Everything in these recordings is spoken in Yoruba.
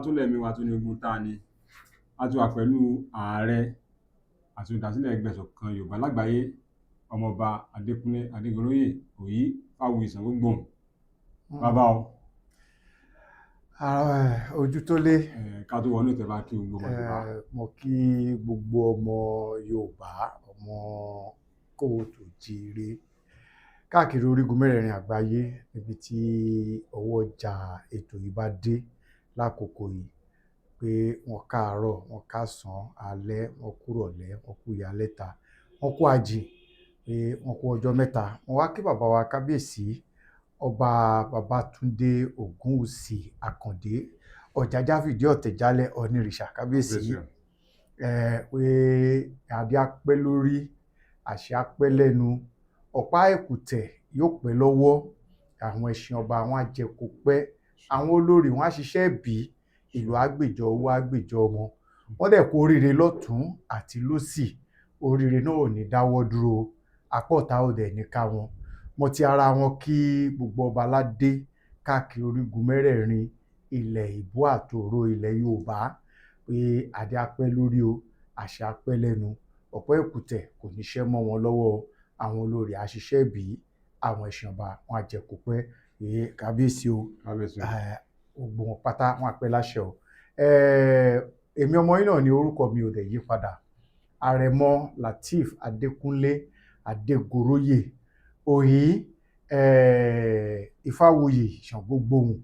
tó lẹ́mí wa tó ní ogun tá a ní a ti wà pẹ̀lú ààrẹ àti olùdásílẹ̀ ẹgbẹ́ ìṣọ̀kan Yorùbá lágbàáyé ọmọọba Adékúnlé Adégoróyè Òyí Fáwuyì Ṣàngógbòhùn bàbá o. Ojú tó lé. Ká tó wọnú ìtẹ́bá kí gbogbo ọmọ Yorùbá. Mo kí gbogbo ọmọ Yorùbá, ọmọ kóòtù jíire káàkiri orígun mẹ́rẹ̀ẹ̀rin àgbáyé níbi tí ọwọ́ ọjà ètò yìí bá dé lákòókò yìí, pé wọ́n káàárọ̀, wọ́n káàsán, alẹ́, wọ́n kúrọ̀lẹ́, wọ́n kú ìyálẹ́ta, wọ́n kú àjìn, pé wọ́n kú ọjọ́ mẹ́ta. Mo wá kí bàbá wa kábíyèsí ọba Babátúndé Ògúnwùsì Àkàndé Ọ̀jájá fìdí ọ̀tẹ̀ jálẹ̀ onírìṣà kábíyèsí, pé adé á pẹ́ lórí, àṣẹ á pẹ́ lẹ́nu, ọ̀pá ẹ̀kùtẹ̀ yóò pẹ́ lọ́wọ́, àwọn ẹṣin ọba wọn á jẹ kó pẹ́, àwọn olórí wọn á ṣiṣẹ́ bí, ìlú àgbèjọ owó àgbèjọ ọmọ, wọ́n dẹ̀ kó oríire lọ́tún àti lósì, oríire náà ò ní dáwọ́ dúró, àpọ̀ta ò dẹ̀ ní ká wọn. Mo ti ara wọn kí gbogbo ọba aládé káàkiri orígun mẹ́rẹ̀ẹ̀rin ilẹ̀ Ìbò àtòrò ilẹ̀ Yorùbá, pé adé á pẹ́ lórí o, àṣẹ á pẹ́ lẹ́nu, ọ̀pọ̀ ẹ̀kùtẹ̀ kò ní ṣẹ́ mọ́ wọn lọ́wọ́, àwọn olórí àṣiṣẹ́ bí, àwọn ẹṣin ọba wọn á jẹ kó pẹ́, pé kábíyèsí o, gbogbo wọn pátá wọn á pẹ́ láṣẹ o. Èmi ọmọ yín náà ni orúkọ mi ò dẹ̀ yí padà, Àrẹ̀mọ Lateef Adékúnlé Adégoróyè Òyí Ifáwuyì Ṣàngógbòhùn,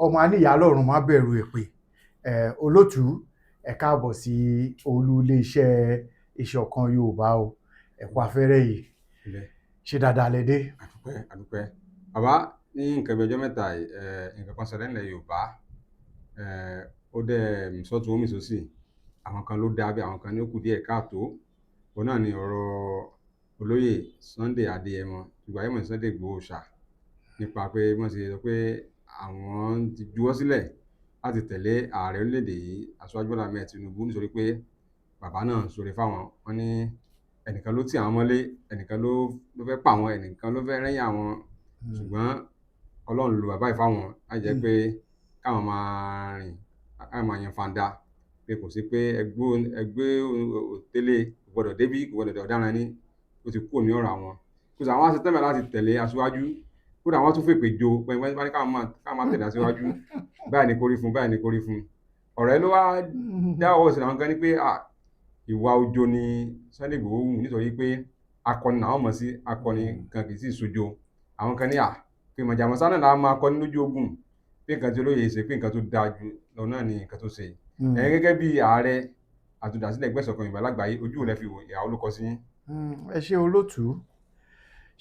ọmọ aníyàá lọ́run má bẹ̀rù èpè. Olótù ẹ káàbọ̀ sí olú iléeṣẹ́ ìṣọ̀kan Yorùbá o, ẹ kú afẹ́rẹ́ yìí, ṣe dáadáa lẹ dé. Àdúpẹ́ bàbá, ní nǹkan bí ọjọ́ mẹ́ta yìí nǹkan kan ṣẹlẹ̀ nílẹ̀ Yorùbá, ó dẹ̀ sọ́tún omi sósì, àwọn kan ló dá bí àwọn kan ní ó kù díẹ̀ káàtó. Òun náà ni ọ̀rọ̀ olóyè Sunday Adéyẹmọ ìgbà yẹn mọ̀ sí Sunday Ìgbòho Òòṣà, nípa pé wọ́n ti sọ pé àwọn ti juwọ́ sílẹ̀ láti tẹ̀lé ààrẹ orílẹ̀-èdè yìí Aṣíwájú Bọ́lá Ahmed Tinubu, nítorí pé bàbá náà ṣoore fáwọn. Wọ́n ní ẹnìkan ló tì àwọn mọ́lé, ẹnìkan ló fẹ́ pa àwọn, ẹnìkan ló fẹ́ rẹ́yìn àwọn, ṣùgbọ́n Ọlọ́run lo bàbá yìí fáwọn láì jẹ́ pé káwọn máa rìn, káwọn máa yan fanda, pé kò sí pé ẹgbẹ́ òtélé kò gbọdọ̀ débí, kò gbọdọ̀ ọ̀daràn ní, ó ti kúrò ní ọ̀rọ̀ àwọn. Kò sí àwọn aṣetẹ́mẹ̀ láti tẹ̀lé aṣíwájú, kódà wọ́n tún fèpè jo pé wọ́n ní káwọn máa tẹ̀lé aṣíwájú, báyìí ni kórí fún, báyìí ni kórí fún. Ọ̀rọ̀ ẹ ló wá dá ọwọ́ sí àwọn kan ní pé ìwà òjò ni Sunday Ìgbòho wù, nítorí pé akọni làwọn mọ̀ sí, akọni kan kì í sì sojo. Àwọn kan ní pé mọ̀jàmọ́sá náà làwọn máa kọni lójú ogun, pé nǹkan tí olóyè ṣe pé nǹkan tó dáa jù lọ náà ni nǹkan tó ṣe. Ẹ̀yin gẹ́gẹ́ bí ààrẹ àti olùdásílẹ̀ ẹgbẹ́ ìṣọ̀kan Yorùbá lágbàáyé, ojú ò lẹ fi wò, ìyàwó ló kọ sí yín. Ẹ ṣé olótù.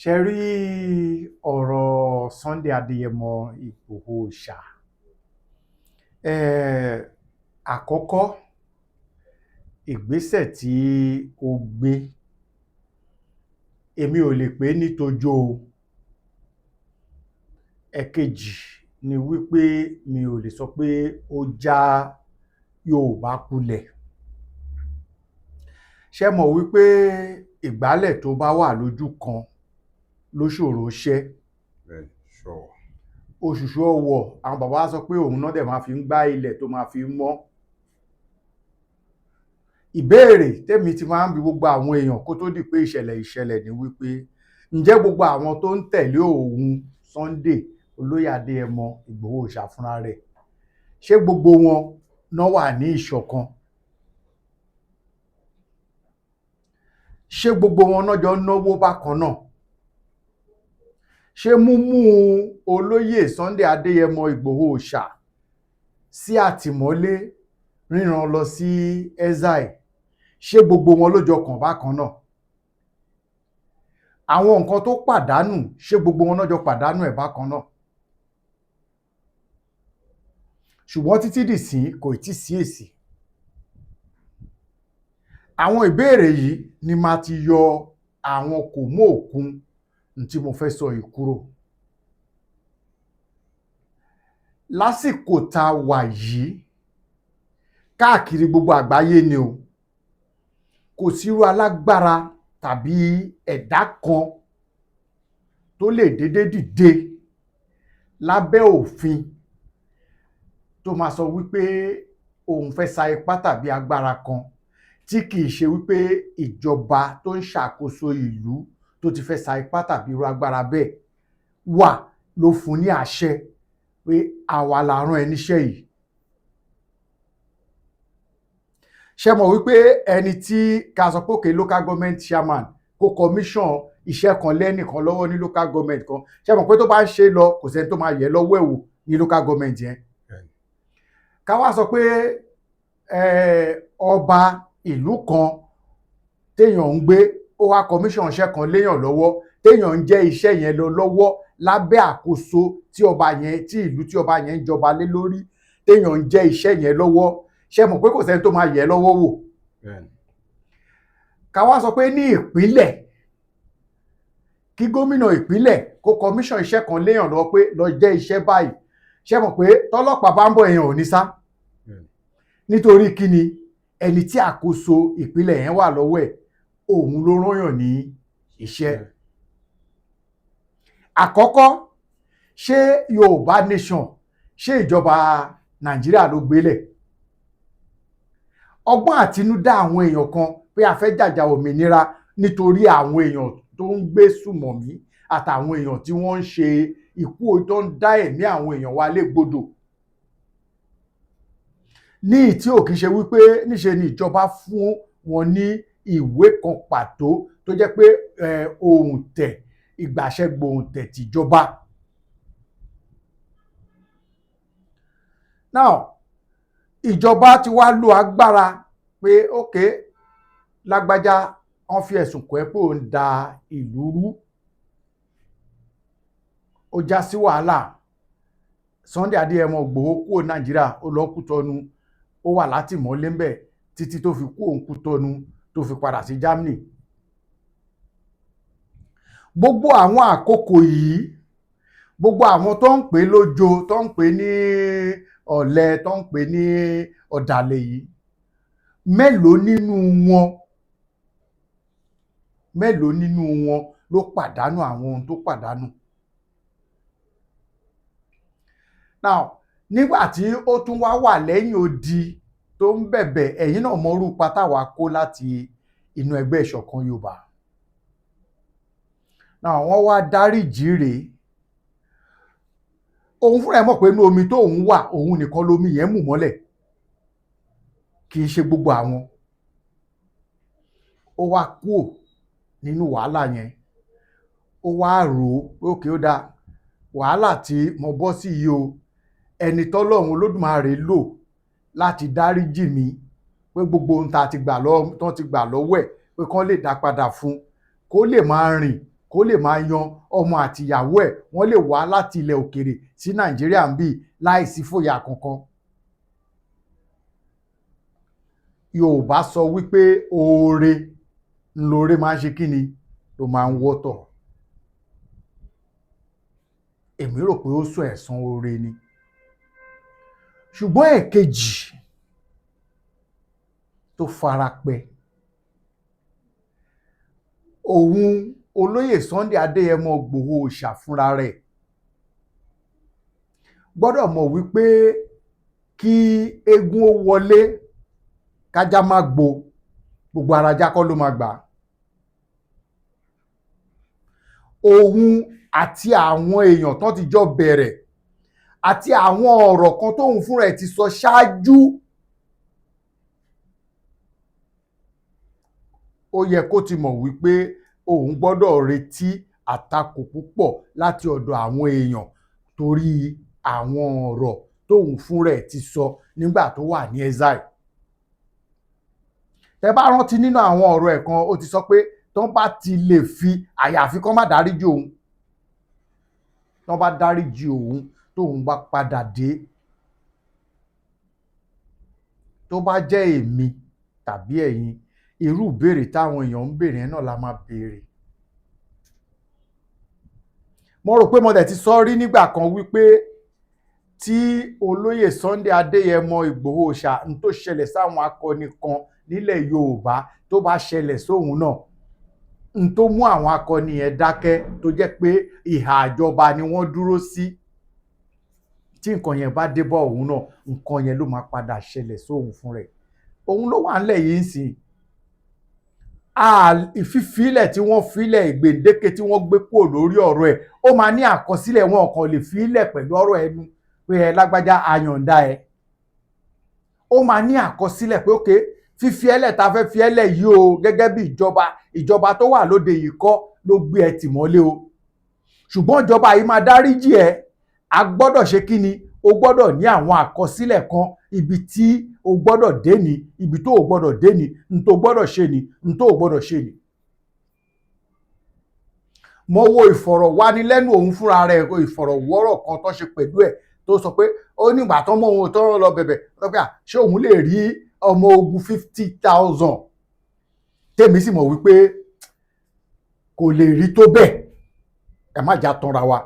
Ṣe rí ọ̀rọ̀ Sunday Adéyẹmọ Ìgbòho Òòṣà, àkọ́kọ́ ìgbésẹ̀ tí ó gbé, èmi ò lè pè ní tojó o. Ẹ̀kejì ni wípé mi ò lè sọ pé ó já Yorùbá kulẹ̀. Ṣé mọ̀ wípé ìgbálẹ̀ tó bá wà lójú kan ló ṣòro ṣẹ́. Òṣùṣù ọwọ̀, àwọn bàbá wa sọ pé òun náà dẹ̀ máa fi ń gbá ilẹ̀ tó máa fi ń mọ́. Ìbéèrè tèmi ti máa ń bi gbogbo àwọn èèyàn kó tó di pé ìṣẹ̀lẹ̀ ni wípé ǹjẹ́ gbogbo àwọn tó ń tẹ̀lé òun Sunday olóyè Adéyẹmọ Ìgbòho Òòṣà fúnra rẹ̀, ṣé gbogbo wọn náà wà ní ìṣọ̀kan? Ṣé gbogbo wọn náà jọ náwó bákan náà? Ṣé múmú olóyè Sunday Adéyẹmọ Ìgbòho Òòṣà sí àtìmọ́lé ríran lọ sí exile, ṣé gbogbo wọn ló jọ kàn bákan náà? Àwọn nǹkan tó pàdánù, ṣé gbogbo wọn náà jọ pàdánù ẹ̀ bákan náà? Ṣùgbọ́n títí dìsín kò tí sí èsì. Àwọn ìbéèrè yìí ni máa ti yọ àwọn kò mọ́ òkun tí mo fẹ́ sọ yìí kúrò. Lásìkò tá a wà yìí, káàkiri gbogbo àgbáyé ni o, kò sírú alágbára tàbí ẹ̀dá kan tó lè dédé dìde lábẹ́ òfin tó máa sọ wípé òun fẹ́ sa ipá tàbí agbára kan tí kìí ṣe wípé ìjọba tó ń ṣàkóso ìlú tó ti fẹ́ sa ipá tàbí irú agbára bẹ́ẹ̀ wà ló fún ní àṣẹ pé àwa la rán ẹ níṣẹ́ yìí. Ṣé mọ̀ wípé ẹni tí ká sọ pé òkè local government chairman kó commission iṣẹ́ kan lẹ́nìkan lọ́wọ́ ní local government kan, ṣé mọ̀ pé tó bá ń ṣe lọ kò sẹ́ni tó máa yẹ̀ lọ́wọ́ ẹ̀ wò ní local government yẹn. Ká wá sọ pé ọba ìlú kan téèyàn ń gbé ó wá commission iṣẹ́ kan léèyàn lọ́wọ́ téèyàn ń jẹ́ iṣẹ́ yẹn lọ lọ́wọ́ lábẹ́ àkóso tí ìlú tí ọba yẹn ń jọba lé lórí, téèyàn ń jẹ́ iṣẹ́ yẹn lọ́wọ́, ṣé mọ̀ pé kò sẹ́ni tó máa yẹ̀ lọ́wọ́ wò. Ká wá sọ pé ní ìpínlẹ̀ kí gómìnà ìpínlẹ̀ kó commission iṣẹ́ kan léèyàn lọ́wọ́ pé lọ jẹ́ iṣẹ́ báyìí, ṣé mọ̀ pé tọ́lọ́pàá bá ń bọ̀ èèyàn ò ní sá, nítorí kí ni ẹni tí àkóso ìpínlẹ̀ yẹn wà lọ́wọ́ ẹ̀ òun ló rányàn ní iṣẹ́. Àkọ́kọ́, ṣé Yorùbá nation ṣé ìjọba Nàìjíríà ló gbélẹ̀? Ọgbọ́n àtinúdá àwọn èèyàn kan pé a fẹ́ jàjà òmìnira nítorí àwọn èèyàn tó ń gbé sùmọ̀mí àtàwọn èèyàn tí wọ́n ń ṣe ikú tó ń dá ẹ̀mí àwọn èèyàn wa légbodò. Ní tí ò kìí ṣe wípé níṣe ni ìjọba fún wọn ní ìwé kan pàtó tó jẹ́ pé òǹtẹ̀ ìgbàṣẹ́gbòǹtẹ̀ tìjọba. Now, ìjọba ti wá lo agbára pé ókè lágbájá wọ́n fi ẹ̀sùn kàn ẹ́ pé ó ń da ìlú rú, ó já sí wàhálà. Sunday Adéyẹmọ Ìgbòho kúrò Nàìjíríà ó lọ Kútọnu, ó wà látìmọ́lé ńbẹ̀ títí tó fi kúrò Kútọnu tó fi padà sí Germany. Gbogbo àwọn àkókò yìí, gbogbo àwọn tó ń pè lójo, tó ń pè ní ọ̀lẹ, tó ń pè ní ọ̀dàlẹ̀ yìí, mélòó nínú wọn ló pàdánù àwọn ohun tó pàdánù? Now, nígbà tí ó tún wá wà lẹ́yìn odi tó ń bẹ̀bẹ̀, ẹ̀yin náà mọrú ipa táwa kó láti inú ẹgbẹ́ ìṣọ̀kan Yorùbá. Now, wọ́n wá dáríjì rèé. Òun fúnra ẹ̀ mọ̀ pé inú omi tó òun wà òun nìkan lomi yẹn mù mọ́lẹ̀, kì í ṣe gbogbo àwọn. Ó wá kúrò nínú wàhálà yẹn, ó wá rò ó pé òkè ó dáa, wàhálà tí mo bọ́ sí yìí o, ẹni tọ́lọ́run Olódùmarè lò láti dáríjì mi pé gbogbo ohun tán ti gbà lọ́wọ́ ẹ̀ pé kán lè dá padà fún, kó lè máa rìn, kó lè máa yan ọmọ àtìyàwó ẹ̀, wọ́n lè wá láti ilẹ̀ òkèrè sí Nàìjíríà ń bì láìsí fòyà kankan. Yorùbá sọ wípé oore ńlọrẹ máa ń ṣe kí ni ló máa ń wọ́tọ̀. Èmi rò pé ó sọ ẹ̀san oore ni. Ṣùgbọ́n èkejì tó farapẹ́, òun olóyè Sunday Adéyẹmọ Ìgbòho Òòṣà fúnra rẹ̀ gbọ́dọ̀ mọ̀ wípé kí eégún ó wọlé kájá má gbo, gbogbo ara ajá kọ́ ló máa gbà. Òun àti àwọn èèyàn tó ti jọ bẹ̀rẹ̀ àti àwọn ọ̀rọ̀ kan tóun fúnra ẹ̀ ti sọ ṣáájú, ó yẹ kó ti mọ̀ wípé òun gbọ́dọ̀ retí àtakò púpọ̀ láti ọ̀dọ̀ àwọn èèyàn torí àwọn ọ̀rọ̀ tóun fúnra ẹ̀ ti sọ nígbà tó wà ní exile. Tẹ́ bá rántí nínú àwọn ọ̀rọ̀ ẹ̀ kan, ó ti sọ pé tán bá ti lè fi àyàfi kán má dáríjì òun, tán bá dáríjì òun tóun bá padà dé, tó bá jẹ́ èmi tàbí ẹ̀yin, irú ìbéèrè táwọn èèyàn ń béèrè náà la máa béèrè. Mo rò pé mo dẹ̀ ti sọ rí nígbà kan wípé tí olóyè Sunday Adéyẹmọ Ìgbòho Òòṣà ń tó ṣẹlẹ̀ sáwọn akọni kan nílẹ̀ Yorùbá tó bá ṣẹlẹ̀ sóhun náà, ń tó mú àwọn akọni yẹn dákẹ́ tó jẹ́ pé ìhà ìjọba ni wọ́n dúró sí, tí nǹkan yẹn bá dé bá òun náà nǹkan yẹn ló máa padà ṣẹlẹ̀ sóhun fún rẹ̀. Òun ló wà nílẹ̀ yìí ń sìn. Ìfífilẹ̀ tí wọ́n filẹ̀, ìgbèǹdéke tí wọ́n gbé kúrò lórí ọ̀rọ̀ ẹ̀, ó máa ní àkọsílẹ̀, wọn kàn lè filẹ̀ pẹ̀lú ọ̀rọ̀ ẹnu pé ẹ lágbájá àyàndá ẹ. Ó máa ní àkọsílẹ̀ pé ókè, fífi ẹlẹ̀ ta fẹ́ fi ẹlẹ̀ yìí o, gẹ́gẹ́ bí ìjọba tó wà lóde yìí kọ́ ló gbé ẹ tì mọ́lé o, ṣùgbọ́n ìjọba yìí máa dáríjì ẹ. A gbọ́dọ̀ ṣe kí ni? O gbọ́dọ̀ ní àwọn àkọsílẹ̀ kan, ibi tí o gbọ́dọ̀ dé ní, ibi tó o gbọ́dọ̀ dé ní, n tó gbọ́dọ̀ ṣe ní, n tó o gbọ́dọ̀ ṣe ní. Mo wo ìfọ̀rọ̀wánilẹ́nu òun fúnra rẹ̀, ìfọ̀rọ̀wọ́rọ̀ kan tó ṣe pẹ̀lú ẹ̀, tó sọ pé ó nígbà tó mọ ohun tó ń lọ bẹ̀bẹ̀ pé ṣé òun lè rí ọmọ ogun 50,000, tèmi sì mọ̀ wípé kò lè rí tó bẹ́ẹ̀. Ẹ má jà tanra wa.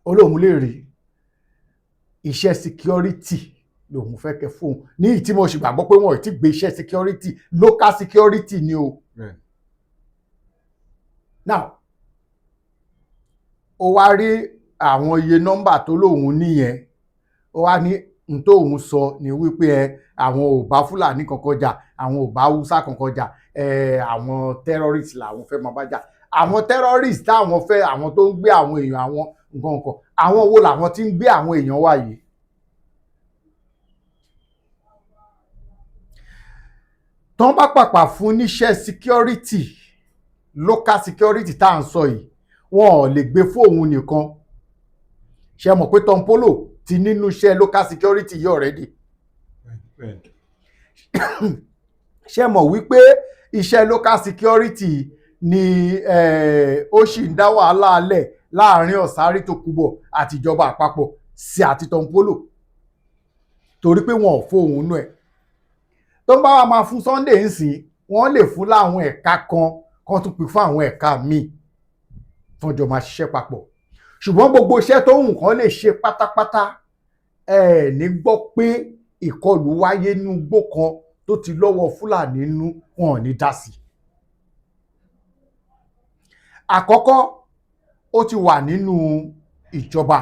Olóhun lè rí iṣẹ́ security lòun fẹ́ kẹ́ fóun, ní ìtí mo sì gbàgbọ́ pé wọn ò tí gbé iṣẹ́ security, local security ni o. Now, ó wá rí àwọn iye nọ́mbà tó lóun níyẹn, ó wá ní n tó òun sọ ni wípé àwọn ò bá Fúlàní kankan jà, àwọn ò bá Haúsá kankan jà, àwọn terrorist làwọn fẹ́ máa bá jà. Àwọn terrorist táwọn fẹ́, àwọn tó ń gbé àwọn èèyàn àwọn nǹkan, àwọn wo làwọn tí ń gbé àwọn èèyàn wá yìí? Tán bá pàpà fún níṣẹ́ security, local security tá à ń sọ yìí, wọn ò lè gbé fóun nìkan. Ṣé mọ̀ pé Tom Polo ti nínú iṣẹ́ local security yìí already? Ṣé mọ̀ wípé iṣẹ́ local security ni ó sì ń dá wàhálà alẹ̀ láàrin Ọ̀sárí Tókunbọ̀ àti ìjọba àpapọ̀ sí àti Tom Polo, torí pé wọn ò fóun nú ẹ̀. Tó ń bá wa máa fún Sunday ń sìn, wọ́n lè fún láwọn ẹ̀ka kan tún pín fún àwọn ẹ̀ka míì fún ọjọ́ máa ṣiṣẹ́ papọ̀. Ṣùgbọ́n gbogbo iṣẹ́ tó wù kán lè ṣe pátápátá, ní gbọ́ pé ìkọlù wáyé nínú igbó kan tó ti lọ́wọ́ Fúlàní nínú, wọn ò ní dá sí. Àkọ́kọ́, ó ti wà nínú ìjọba,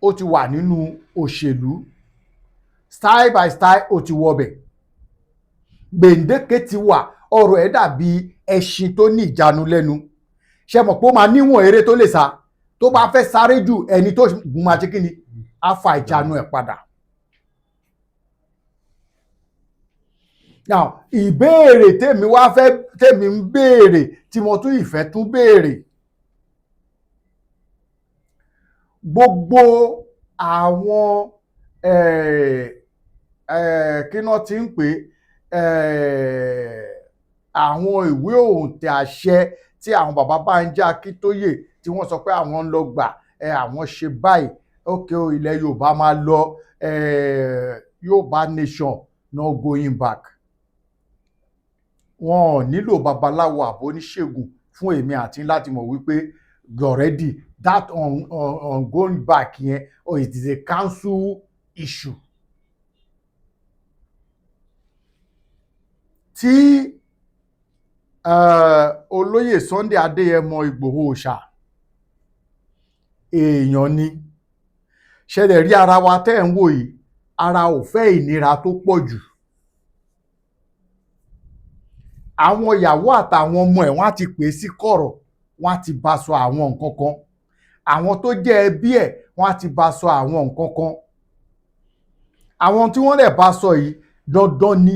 ó ti wà nínú òṣèlú, style by style ó ti wọbẹ̀. Gbèǹdéke ti wà, ọ̀rọ̀ ẹ̀ dàbí ẹṣin tó ní ìjánu lẹ́nu. Ṣé mọ̀ pé ó máa níwọ̀n eré tó lè sá, tó bá fẹ́ sáré jù ẹni tó gùn máa ṣe kí ni? Á fa ìjánu ẹ̀ padà. Now, ìbéèrè tèmi ń béèrè, tí mo tún ìfẹ́ tún béèrè, gbogbo àwọn kí náà ti ń pè, àwọn ìwé òǹtẹ̀ àṣẹ tí àwọn bàbá Bánjí Akíntóyè tí wọ́n sọ pé àwọn ń lọ gbà, àwọn ṣe báyìí, ókè o, ilẹ̀ Yorùbá máa lọ, Yorùbá nation no going back. Wọn ò nílò babaláwo àbò oníṣègùn fún èmi àti láti mọ̀ wípé already that on going back yẹn, it is a council issue. Tí olóyè Sunday Adéyẹmọ Ìgbòho Òòṣà èèyàn ni, ṣẹlẹ̀ rí ara wa tẹ́ ń wò yìí, ara ò fẹ́ ìnira tó pọ̀ jù. Àwọn ìyàwó àtàwọn ọmọ ẹ̀ wọ́n á ti pè sí kọ̀rọ̀, wọ́n á ti bá sọ àwọn nǹkan kan. Àwọn tó jẹ́ ẹbí ẹ̀ wọ́n á ti bá sọ àwọn nǹkan kan. Àwọn tí wọ́n lè bá sọ yìí dandan ni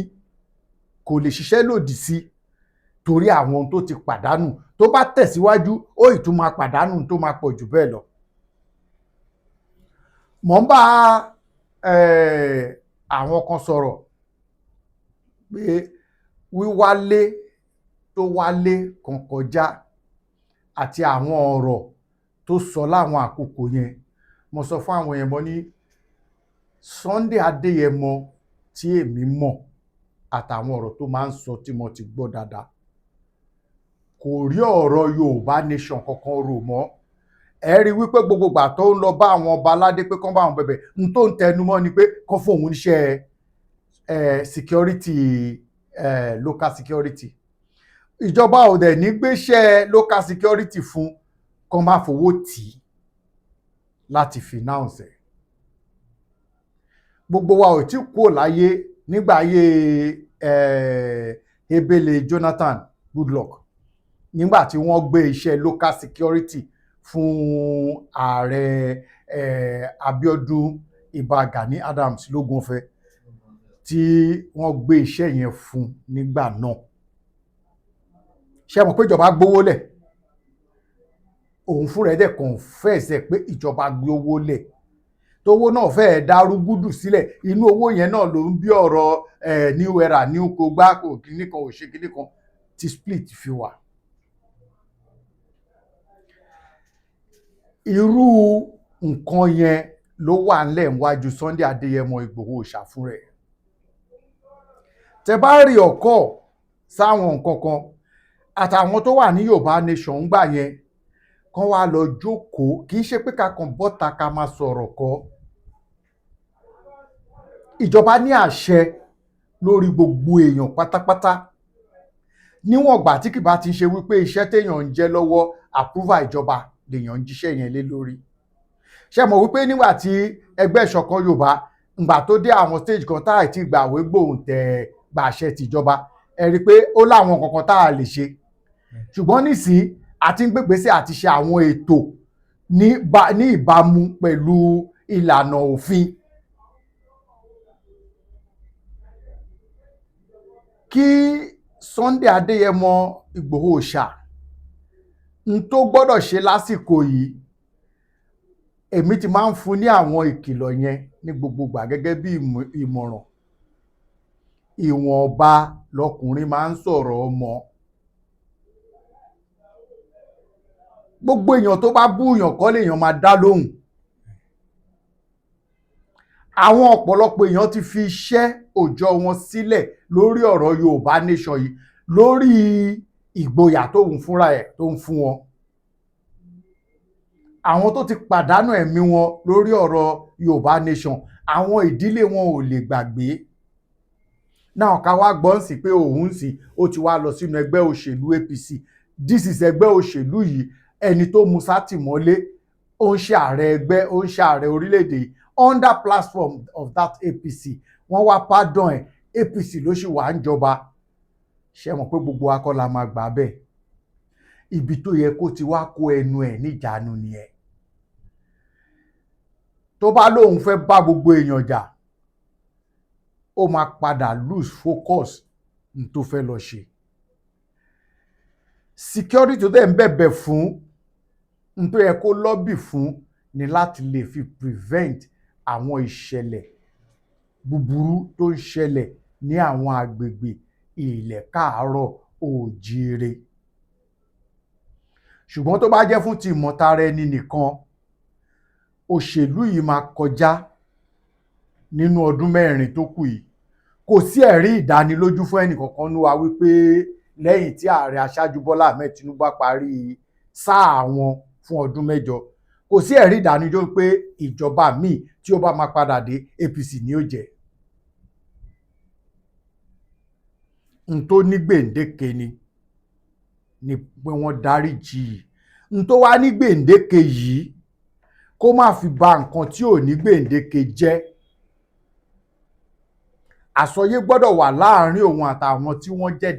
kò lè ṣiṣẹ́ lòdì sí, torí àwọn tó ti pàdánù. Tó bá tẹ̀síwájú, ó ì tún máa pàdánù tó máa pọ̀ jù bẹ́ẹ̀ lọ. Mò ń bá àwọn kan sọ̀rọ̀ pé wíwálé tó wálé kan kọjá àti àwọn ọ̀rọ̀ tó sọ láwọn àkókò yẹn, mo sọ fún àwọn yẹn, mo ní Sunday Adéyẹmọ tí èmi mọ̀ àtàwọn ọ̀rọ̀ tó máa ń sọ tí mo ti gbọ́ dáadáa, kò rí ọ̀rọ̀ Yorùbá nation kankan rò mọ́. Ẹ rí wípé gbogbo ìgbà tó ń lọ bá àwọn ọba aládé pé kán bá àwọn bẹ̀bẹ̀, n tó ń tẹnu mọ́ ni pé kán fún òun níṣẹ́ security, local security. Ìjọba ò dẹ̀ ní gbéṣẹ́ local security fún kán má fowó tì í. láti finance ẹ̀. Gbogbo wa ò tí kúrò láyé nígbà ayé Ebele Jonathan Goodluck nígbà tí wọ́n gbé iṣẹ́ local security fún ààrẹ Abiodun Ìbà Gani Adams lógúnfẹ̀ tí wọ́n gbé iṣẹ́ yẹn fún nígbà náà. Ṣé mọ̀ pé ìjọba gbówó lẹ̀? Òun fúnra ẹ̀ dẹ̀ confess ẹ̀ pé ìjọba gbówó lẹ̀. Tówó náà fẹ́ẹ̀ darúgúdù sílẹ̀, inú owó yẹn náà ló ń bí ọ̀rọ̀ new era new kogba kò kíní kan ò ṣe kíní kan tí split fi wà. Irú nǹkan yẹn ló wà ńlẹ̀ níwájú Sunday Adéyẹmọ Ìgbòho Òòṣà fún rẹ̀. Tẹ bá rí ọkọ̀ sáwọn nǹkan kan àtàwọn tó wà ní Yorùbá nation ńgbà yẹn kán wá lọ jókòó, kì í ṣe pé ká kàn bọ́ta ká máa sọ̀rọ̀ kọ́. Ìjọba ní àṣẹ lórí gbogbo èèyàn pátápátá níwọ̀n ìgbà tí kì bá ti ṣe wípé iṣẹ́ téèyàn ń jẹ́ lọ́wọ́ approval ìjọba lèèyàn ń jíṣẹ́ yẹn lé lórí. Ṣé mọ̀ wípé nígbà tí ẹgbẹ́ ìṣọ̀kan Yorùbá ńgbà tó dé àwọn stage kan tá àti gbàwé gbòǹtẹ̀ gbàṣẹ tìjọba, ẹ rí i pé ó láwọn kankan tá a lè ṣe. Ṣùgbọ́n nísìnyí àti ń gbégbèsè àti ṣe àwọn ètò ní ìbámu pẹ̀lú ìlànà òfin. Kí Sunday Adéyẹmọ Ìgbòho Òòṣà n tó gbọ́dọ̀ ṣe lásìkò yìí, èmi ti máa ń fún ní àwọn ìkìlọ̀ yẹn ní gbogbo ìgbà gẹ́gẹ́ bí ìmọ̀ràn. Ìwọ̀nba lọkùnrin máa ń sọ̀rọ̀ ọmọ. Gbogbo èèyàn tó bá búyàn kọ́ lèèyàn máa dá lóhùn. Àwọn ọ̀pọ̀lọpọ̀ èèyàn ti fi iṣẹ́ òòjọ́ wọn sílẹ̀ lórí ọ̀rọ̀ Yorùbá nation yìí, lórí ìgboyà tóun fúnra ẹ̀ tó ń fún wọn. Àwọn tó ti pàdánù ẹ̀mí wọn lórí ọ̀rọ̀ Yorùbá nation, àwọn ìdílé wọn ò lè gbàgbé. Náà ká wá gbọ́n sí pé òun sì ó ti wá lọ sínú ẹgbẹ́ òṣèlú APC. This is ẹgbẹ́ òṣèlú yìí, ẹni tó mú sátìmọ́lé ó ń ṣe ààrẹ ẹgbẹ́, ó ń ṣe ààrẹ orílẹ̀-èdè under platform of that APC. Wọ́n wá pardon ẹ̀, APC ló ṣì wà ń jọba. Ṣé mọ̀ pé gbogbo wa kọ́ la máa gbà bẹ́ẹ̀? Ibi tó yẹ kó ti wá kó ẹnu ẹ̀ níjàánu nìyẹn. Tó bá lóun fẹ́ bá gbogbo èèyàn jà, ó máa padà lose focus n tó fẹ́ lọ ṣe. Security tó dẹ̀ ń bẹ̀bẹ̀ fún, n tó yẹ kó lọ́bì fún ni láti lè fi prevent àwọn ìṣẹ̀lẹ̀ búburú tó ń ṣẹlẹ̀ ní àwọn agbègbè ilẹ̀ káàárọ̀ oòjíire. Ṣùgbọ́n tó bá jẹ́ fún ti ìmọ̀tara ẹni nìkan, òṣèlú yìí máa kọjá nínú ọdún 4 tó kù yìí. Kò sí ẹ̀rí ìdánilójú fún ẹnìkankan nínú wa wípé lẹ́yìn tí ààrẹ aṣáájú Bọ́lá Ahmed Tinubu bá parí sáà wọn fún ọdún 6, kò sí ẹ̀rí ìdánilójú pé ìjọba míì tí ó bá máa padà dé APC ni ó jẹ́. N tó ní gbèǹdéke ni pé wọ́n dáríjì. N tó wá ní gbèǹdéke yìí kó má fi ba nǹkan tí ò ní gbèǹdéke jẹ́. Àsọyé gbọ́dọ̀ wà láàárín òun àtàwọn tí wọ́n jẹ́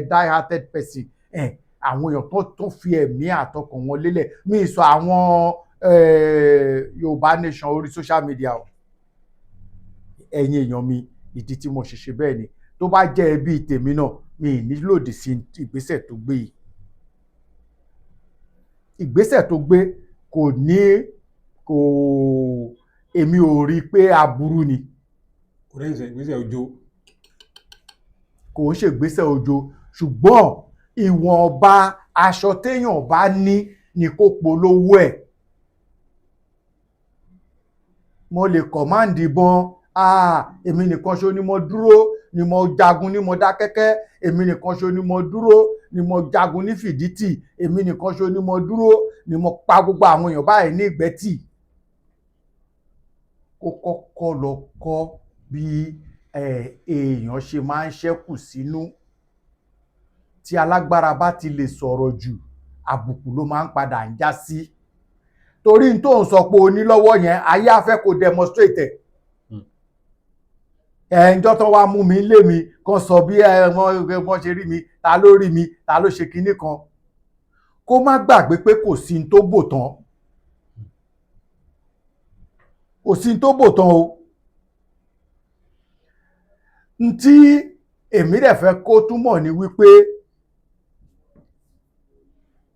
die-hearted person. Àwọn èèyàn tó fi ẹ̀mí àtọkàn wọn lélẹ̀. Mi sọ àwọn Yorùbá nation orí social media o. Ẹ̀yin èèyàn mi, ìdí tí mo ṣe bẹ́ẹ̀ ni. Tó bá jẹ́ ẹbí tèmi náà, mi ì ní lòdì sí ìgbésẹ̀ tó gbé yìí. Ìgbésẹ̀ tó gbé èmi ò rí pé aburú ni. Kò dẹ̀ ṣe ìgbésẹ̀ òjò. Kò ń ṣe ìgbésẹ̀ òjò, ṣùgbọ́n ìwọ̀nba aṣọ téèyàn bá ní ni kó polówó ẹ̀. Mo lè command ìbọn, èmi nìkan ṣo ni mo dúró ni mo jagun ní Mọdákẹ́kẹ́, èmi nìkan ṣo ni mo dúró ni mo jagun ní Fìdítì, èmi nìkan ṣo ni mo dúró ni mo pa gbogbo àwọn èèyàn báyìí ní Ìgbẹ́tì. Kó kọ́kọ́ lọ kọ́ bí èèyàn ṣe máa ń ṣẹ́kù sínú. Tí alágbára bá ti lè sọ̀rọ̀ jù, àbùkù ló máa ń padà ń já sí. torí n tó ń sọ pé o ní lọ́wọ́ yẹn ayé á fẹ́ kó demonstrate ẹ̀ ǹjọ́ tán wá mú mi lé mi kan sọ bí wọ́n ṣe rí mi ta ló rí mi ta ló ṣe kinní kan kó má gbàgbé pé kò sí n tó bò tán kò sí n tó bò tán o n tí èmi dẹ̀ fẹ́ kó túmọ̀ ní wípé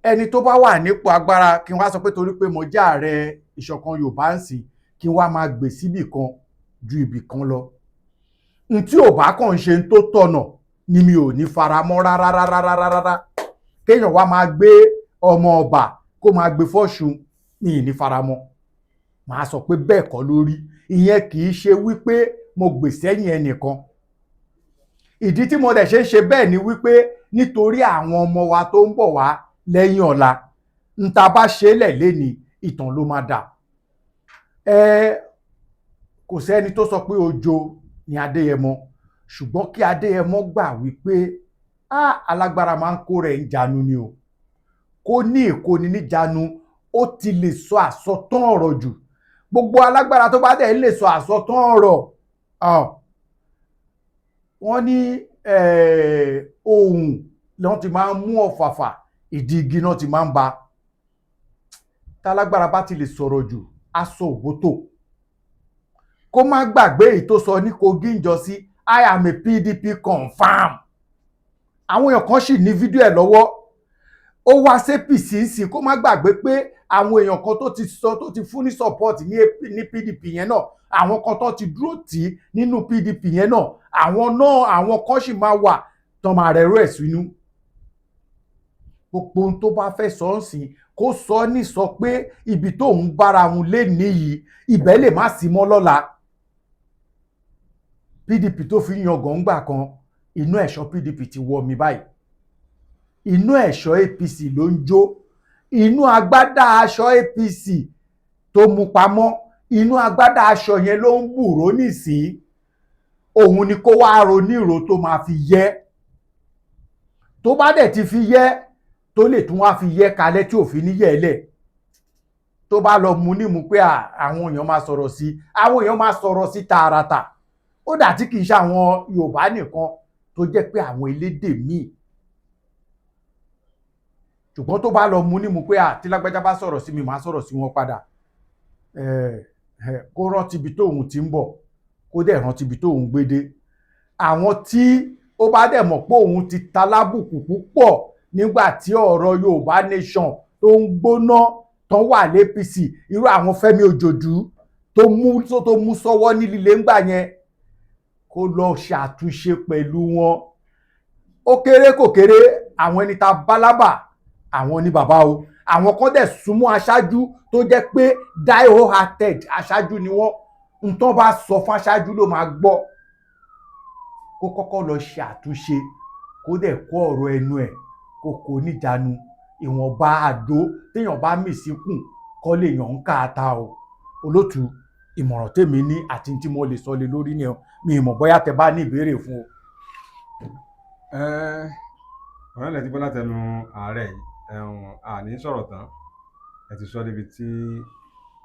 ẹni tó bá wà nípò agbára kí n wá sọ pé torí pé mo jẹ́ ààrẹ ìṣọ̀kan Yorùbá ń sìn kí n wá máa gbè síbì kan ju ibì kan lọ n tí ò bá kàn ń ṣe tó tọ̀nà ni mi ò ní faramọ́ rárá kéèyàn wá máa gbé ọmọ ọba kó máa gbé fọ́ṣun mi ì ní faramọ́ màá sọ pé bẹ́ẹ̀ kọ́ lórí ìyẹn kì í ṣe wípé mo gbè sẹ́yìn ẹnìkan ìdí tí mo dẹ̀ ṣe ń ṣe bẹ́ẹ̀ ni wípé nítorí àwọn ọmọ wa tó ń bọ̀ wá lẹ́yìn ọ̀la n ta bá ṣe é lẹ̀ léni ìtàn ló máa dà kò sẹ́ni tó sọ pé ojo ni Adéyẹmọ ṣùgbọ́n kí Adéyẹmọ gbà wípé alágbára máa ń kó rẹ̀ ń jánu ni o kó ní ìkóni níjánu ó ti lè sọ àsọtán ọ̀rọ̀ jù gbogbo alágbára tó bá dẹ̀ lè sọ àsọtán ọ̀rọ̀ wọ́n ní ohùn lọ́n ti máa ń mú ọ̀fàfà ìdí igi náà ti máa ń ba tálágbára bá ti lè sọ̀rọ̀ jù aṣọ ògbótò kó má gbàgbé èyí tó sọ ní Kogi ìjọsí I am a PDP confam àwọn èèyàn kan sì ní fídíò ẹ̀ lọ́wọ́ ó wá sí PCC kó má gbàgbé pé àwọn èèyàn kan tó ti fún ní support ní PDP yẹn náà àwọn kan tó ti dúró tì í nínú PDP yẹn náà àwọn kan sì máa wà tán máa rẹ̀ rú ẹ̀ sínú gbogbo ohun tó bá fẹ́ sọ ń sìn kó sọ ní sọ pé ibi tó ń bára wọn lé níyì ibẹ̀ lè má sí mọ́ lọ́la PDP tó fi yan gọ̀ǹgbà kan inú ẹ̀ṣọ́ PDP ti wọ mi báyìí inú ẹ̀ṣọ́ APC ló ń jó inú agbádá aṣọ APC tó mú pamọ́ inú agbádá aṣọ yẹn ló ń bùrọ̀ nísìí òun ni kó wá ronírò tó máa fi yẹ tó bá dẹ̀ ti fi yẹ tó lè tún wá fi yẹ kalẹ̀ tí ò fi ní yẹ̀ẹ́lẹ̀ tó bá lọ mú nímú pé àwọn èèyàn máa sọ̀rọ̀ sí àwọn èèyàn máa sọ̀rọ̀ sí tààràtà ó dà tí kì í ṣe àwọn Yorùbá nìkan tó jẹ́ pé àwọn elédè míì ṣùgbọ́n tó bá lọ mú nímú pé tí lágbájá bá sọ̀rọ̀ sí mi máa sọ̀rọ̀ sí wọn padà kó rántí ibi tóun ti ń bọ̀ kó dẹ̀ rántí ibi tóun gbé dé àwọn tí ó bá dẹ̀ mọ̀ pé òun ti talábùkù púpọ̀ nígbà tí ọ̀rọ̀ Yorùbá nation tó ń gbóná tán wà l'APC irú àwọn Fẹ́mi Òjòdú tó mú sọ́wọ́ ní líle ńgbà yẹn kó lọ ṣàtúnṣe pẹ̀lú wọn ó kéré kò kéré àwọn ẹni tá bálábà àwọn ní bàbá o àwọn kan dẹ̀ súnmọ́ aṣáájú tó jẹ́ pé die-hearted aṣáájú ni wọ́n n tán bá sọ fún aṣáájú ló máa gbọ́ kó kọ́kọ́ lọ ṣe àtúnṣe kó dẹ̀ kó ọ̀rọ̀ ẹnu ẹ̀ kó kó níjànú ìwọ̀nba àdó téèyàn bá mì síkùn kọ́ lè yàn ń káàtà o olótù ìmọ̀ràn tèmi ní àti tí mo lè sọ lé lórí ni mi ìmọ̀ bóyá tẹ bá ní ìbéèrè fún o. ọ̀rẹ́ ilẹ̀ tí bọ́lá tẹnu ààrẹ àní sọ̀rọ̀ tán ẹ ti sọ débi tí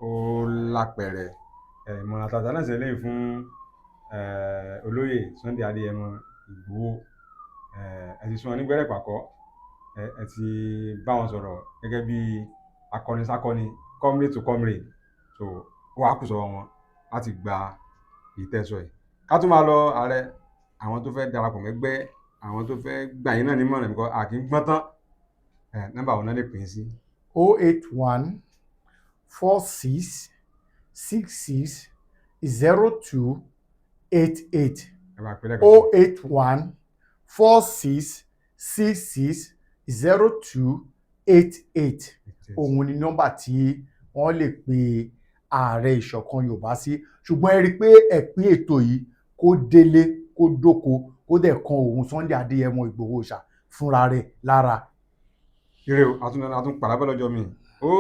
ó lápẹẹrẹ ìmọ̀ràn àtàtà náà ṣẹlẹ̀ fún olóyè Sunday Adéyẹmọ Ìgbòho ẹ ti sún wọn ní gbẹ́rẹ́ pàkọ́ ẹ ti bá wọn sọ̀rọ̀ gẹ́gẹ́ bí akọni sákọni comrade to comrade so ó wàá kù sọ́wọ́ wọn láti gba ìtẹ́sọ̀ ẹ̀ ká tún máa lọ ààrẹ àwọn tó fẹ́ darapọ̀ mẹ́gbẹ́ àwọn tó fẹ́ gbà yín náà nímọ̀ràn nǹkan àkíngbọ́n tán nọ́mbà wọn náà lè pín sí. 081 46 66 02 88 081 46 66 02 88 òun ni nọ́mbà tí wọ́n lè pe ààrẹ ìṣọ̀kan Yorùbá sí ṣùgbọ́n ẹ rí i pé ẹ pín ètò yìí kó délé kó dóko kó dẹ̀ kan òun Sunday Adéyẹmọ Ìgbòho ṣá fúnra rẹ̀ lára. ire o àtún pàlábẹ́ lọ́jọ́ mi ó